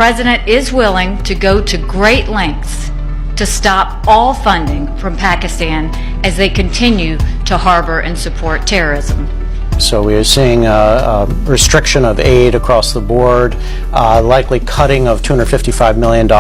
President is willing to go to great lengths to stop all funding from Pakistan as they continue to harbor and support terrorism. So we are seeing a restriction of aid across the board, likely cutting of $255 million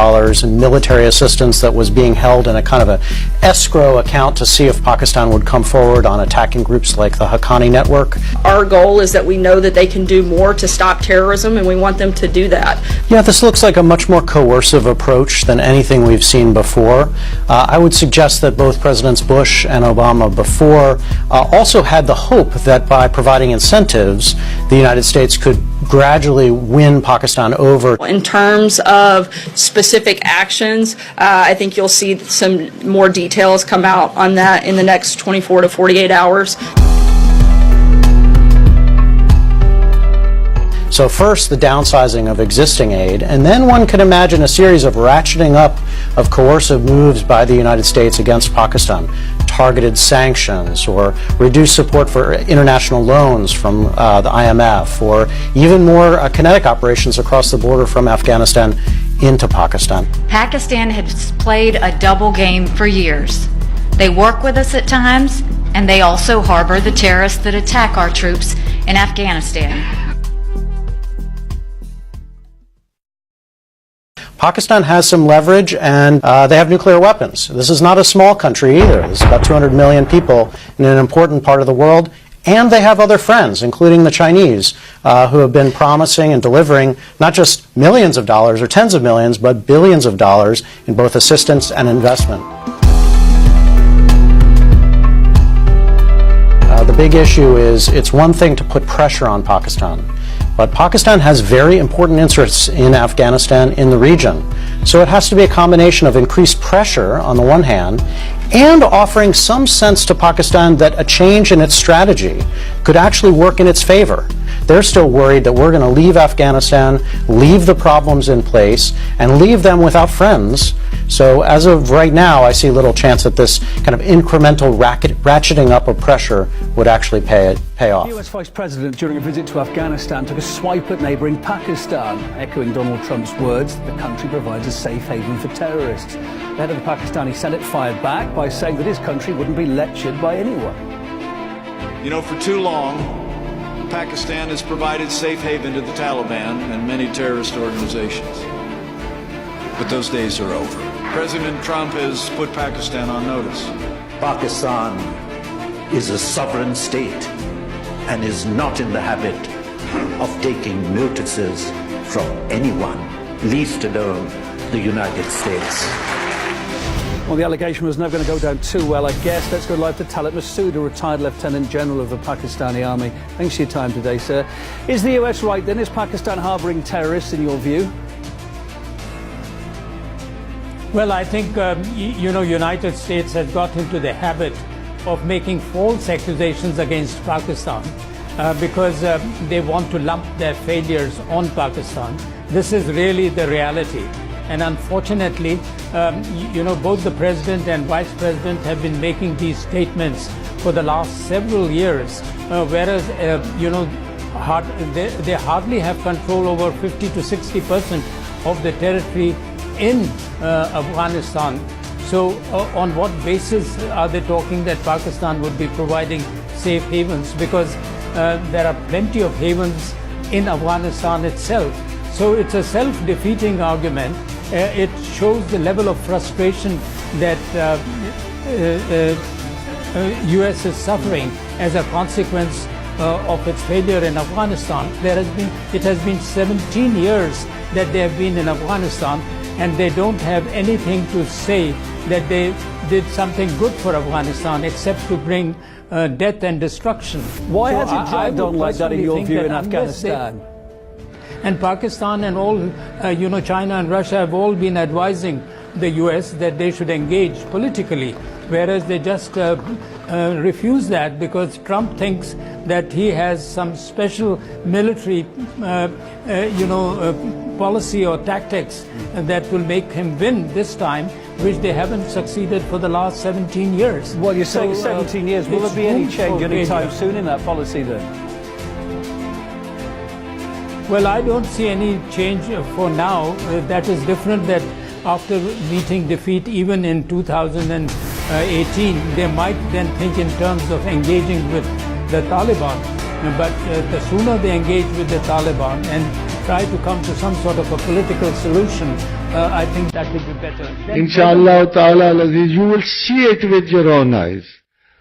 in military assistance that was being held in a kind of an escrow account to see if Pakistan would come forward on attacking groups like the Haqqani network. Our goal is that we know that they can do more to stop terrorism, and we want them to do that. Yeah, this looks like a much more coercive approach than anything we've seen before. I would suggest that both Presidents Bush and Obama before also had the hope that by providing incentives, the United States could gradually win Pakistan over. In terms of specific actions, I think you'll see some more details come out on that in the next 24 to 48 hours. So first, the downsizing of existing aid, and then one could imagine a series of ratcheting up of coercive moves by the United States against Pakistan, targeted sanctions, or reduced support for international loans from the IMF, or even more kinetic operations across the border from Afghanistan into Pakistan. Pakistan has played a double game for years. They work with us at times, and they also harbor the terrorists that attack our troops in Afghanistan. Pakistan has some leverage, and they have nuclear weapons. This is not a small country either. There's about 200 million people in an important part of the world, and they have other friends, including the Chinese, who have been promising and delivering not just millions of dollars or tens of millions, but billions of dollars in both assistance and investment. The big issue is it's one thing to put pressure on Pakistan, but Pakistan has very important interests in Afghanistan, in the region. So it has to be a combination of increased pressure on the one hand and offering some sense to Pakistan that a change in its strategy could actually work in its favor. They're still worried that we're going to leave Afghanistan, leave the problems in place, and leave them without friends. So as of right now, I see little chance that this kind of incremental ratcheting up of pressure would actually pay off. The US Vice President, during a visit to Afghanistan, took a swipe at neighbouring Pakistan, echoing Donald Trump's words that the country provides a safe haven for terrorists. The head of the Pakistani Senate fired back by saying that his country wouldn't be lectured by anyone. You know, for too long, Pakistan has provided safe haven to the Taliban and many terrorist organizations. But those days are over. President Trump has put Pakistan on notice. Pakistan is a sovereign state and is not in the habit of taking notices from anyone, least alone the United States. Well, the allegation was never going to go down too well, I guess. Let's go live to Talat Masood, a retired Lieutenant General of the Pakistani Army. Thanks for your time today, sir. Is the US right then? Is Pakistan harbouring terrorists in your view? Well, I think, United States has got into the habit of making false accusations against Pakistan because they want to lump their failures on Pakistan. This is really the reality. And unfortunately, both the President and Vice President have been making these statements for the last several years, whereas, they hardly have control over 50 to 60% of the territory in Afghanistan. So on what basis are they talking that Pakistan would be providing safe havens? Because there are plenty of havens in Afghanistan itself. So it's a self-defeating argument. It shows the level of frustration that US is suffering as a consequence of its failure in Afghanistan. It has been 17 years that they have been in Afghanistan, and they don't have anything to say that they did something good for Afghanistan except to bring death and destruction. Why has it dragged on like that in your view in Afghanistan? And Pakistan and all, China and Russia have all been advising the US that they should engage politically, whereas they just refuse that because Trump thinks that he has some special military, policy or tactics that will make him win this time, which they haven't succeeded for the last 17 years. Well, you're saying 17 years. Will there be any change anytime soon in that policy then? Well, I don't see any change for now. That is different that after meeting defeat even in 2018, they might then think in terms of engaging with the Taliban. But the sooner they engage with the Taliban and try to come to some sort of a political solution, I think that will be better. Inshallah ta'ala al-Aziz, you will see it with your own eyes.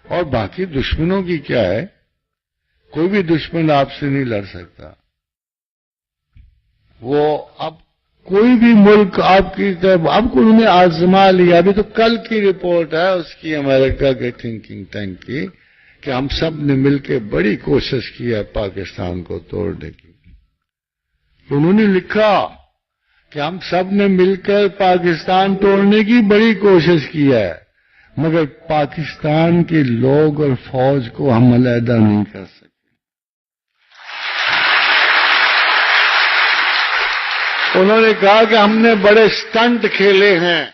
اور باقی دشمنوں کی کیا ہے؟ کوئی بھی دشمن آپ سے نہیں لڑ سکتا. وہ اب کوئی بھی ملک آپ کی طرف اب کو انہیں آزما لیا. ابھی تو کل کی رپورٹ ہے اس کی امریکہ کے تھنکنگ ٹینک کی کہ ہم سب نے مل کے بڑی کوشش کی ہے پاکستان کو توڑنے کی. انہوں نے لکھا کہ ہم سب نے مل کر پاکستان توڑنے کی بڑی کوشش کی ہے مگر پاکستان کے لوگ اور فوج کو ہم علیحدہ نہیں کر سکتے. انہوں نے کہا کہ ہم نے بڑے سٹنٹ کھیلے ہیں,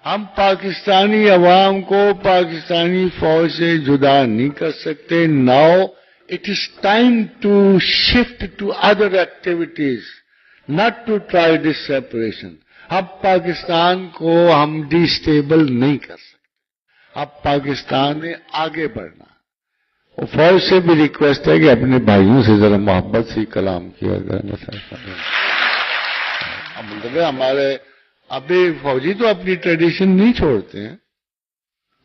ہم پاکستانی عوام کو پاکستانی فوج سے جدا نہیں کر سکتے. Now it is time to shift to other activities, not to try this separation. اب پاکستان کو ہم ڈی اسٹیبل نہیں کر سکتے, اب پاکستان نے آگے بڑھنا. اور فوج سے بھی ریکویسٹ ہے کہ اپنے بھائیوں سے ذرا محبت سے کلام کیا کریں. ہمارے ابھی فوجی تو اپنی ٹریڈیشن نہیں چھوڑتے ہیں,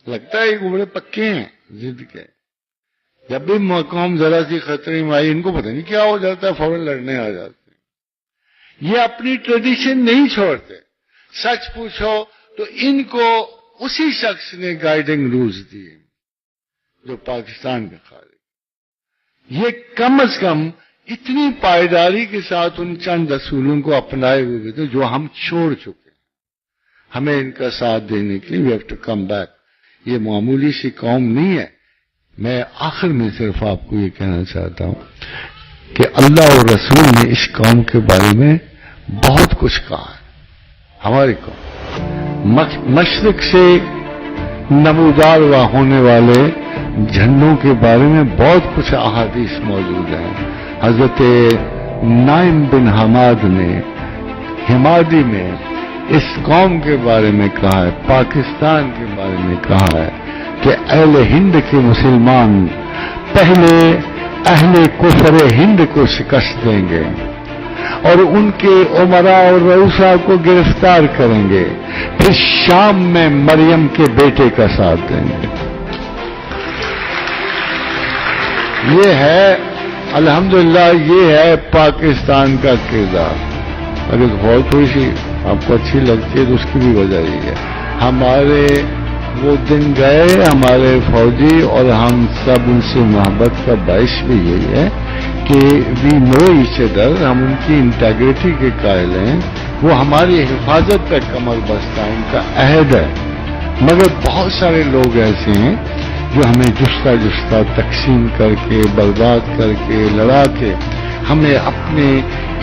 لگتا ہے کہ بڑے پکے ہیں ضد کے. جب بھی قوم ذرا سی خطرے میں آئی ان کو پتہ نہیں کیا ہو جاتا ہے, فوراً لڑنے آ جاتے ہیں. یہ اپنی ٹریڈیشن نہیں چھوڑتے. سچ پوچھو تو ان کو اسی شخص نے گائیڈنگ رولز دیے جو پاکستان کے خالق. یہ کم از کم اتنی پائیداری کے ساتھ ان چند اصولوں کو اپنائے ہوئے تھے جو ہم چھوڑ چکے. ہمیں ان کا ساتھ دینے کے لیے we have to come back. یہ معمولی سی قوم نہیں ہے. میں آخر میں صرف آپ کو یہ کہنا چاہتا ہوں کہ اللہ اور رسول نے اس قوم کے بارے میں بہت کچھ کہا ہے. ہماری قوم مشرق سے نمودار ہونے والے جھنڈوں کے بارے میں بہت کچھ احادیث موجود ہیں. حضرت نائم بن حماد نے حمادی میں اس قوم کے بارے میں کہا ہے, پاکستان کے بارے میں کہا ہے کہ اہل ہند کے مسلمان پہلے اہل کفر ہند کو شکست دیں گے اور ان کے عمراء اور رؤسا کو گرفتار کریں گے, پھر شام میں مریم کے بیٹے کا ساتھ دیں گے. یہ ہے الحمدللہ یہ ہے پاکستان کا کردار. اگر بہت تھوڑی سی آپ کو اچھی لگتی ہے تو اس کی بھی وجہ یہ ہے ہمارے وہ دن گئے ہمارے فوجی اور ہم سب ان سے محبت کا باعث بھی یہی ہے کہ وی نو ایچ ادر, ہم ان کی انٹیگریٹی کے قائل ہیں. وہ ہماری حفاظت پہ کمر بستہ ان کا عہد ہے. مگر بہت سارے لوگ ایسے ہیں جو ہمیں جستا تقسیم کر کے برباد کر کے لڑا کے ہمیں اپنے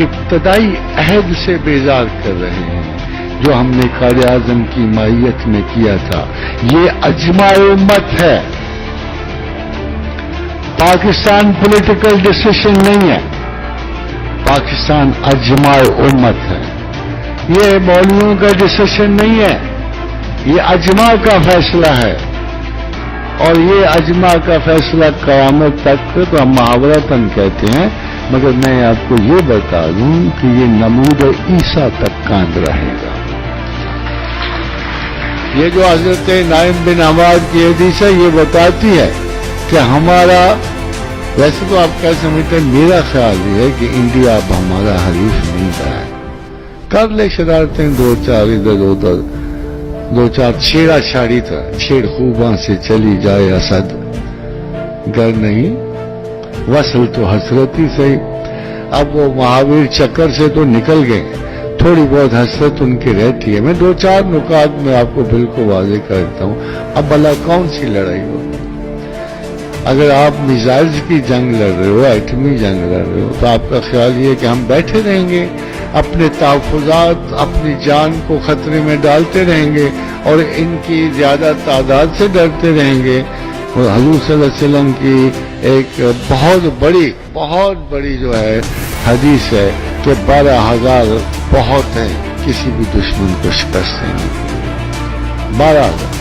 ابتدائی عہد سے بیزار کر رہے ہیں جو ہم نے قائد اعظم کی مائیت میں کیا تھا. یہ اجماع امت ہے. پاکستان پولیٹیکل ڈیسیشن نہیں ہے, پاکستان اجماع امت ہے. یہ مولویوں کا ڈیسیشن نہیں ہے, یہ اجماع کا فیصلہ ہے. اور یہ اجماع کا فیصلہ قیامت تک تو ہم محاورتاً کہتے ہیں, مگر میں آپ کو یہ بتا دوں کہ یہ نمود عیسیٰ تک قائم رہے گا. یہ جو حضرت نائم بن حماد کی حدیث ہے یہ بتاتی ہے کہ ہمارا, ویسے تو آپ کیا سمجھتے ہیں, میرا خیال یہ ہے کہ انڈیا اب ہمارا حریف نہیں رہا ہے. کر لے شرارتیں دو چار ادھر ادھر, دو چار چھیڑا چھاڑی تھا, چھیڑ خوباں سے چلی جائے اسد, گر نہیں وصل تو حسرت ہی صحیح. اب وہ مہاویر چکر سے تو نکل گئے, تھوڑی بہت حسرت ان کی رہتی ہے. میں دو چار نکات میں آپ کو بالکل واضح کرتا ہوں. اب بھلا کون سی لڑائی ہو؟ اگر آپ میزائلز کی جنگ لڑ رہے ہو, ایٹمی جنگ لڑ رہے ہو, تو آپ کا خیال یہ ہے کہ ہم بیٹھے رہیں گے, اپنے تحفظات اپنی جان کو خطرے میں ڈالتے رہیں گے اور ان کی زیادہ تعداد سے ڈرتے رہیں گے؟ اور حضور صلی اللہ علیہ وسلم کی ایک بہت بڑی جو ہے حدیث ہے کہ 12,000 بہت ہے کسی بھی دشمن کو شکست دینے کے لیے. 12,000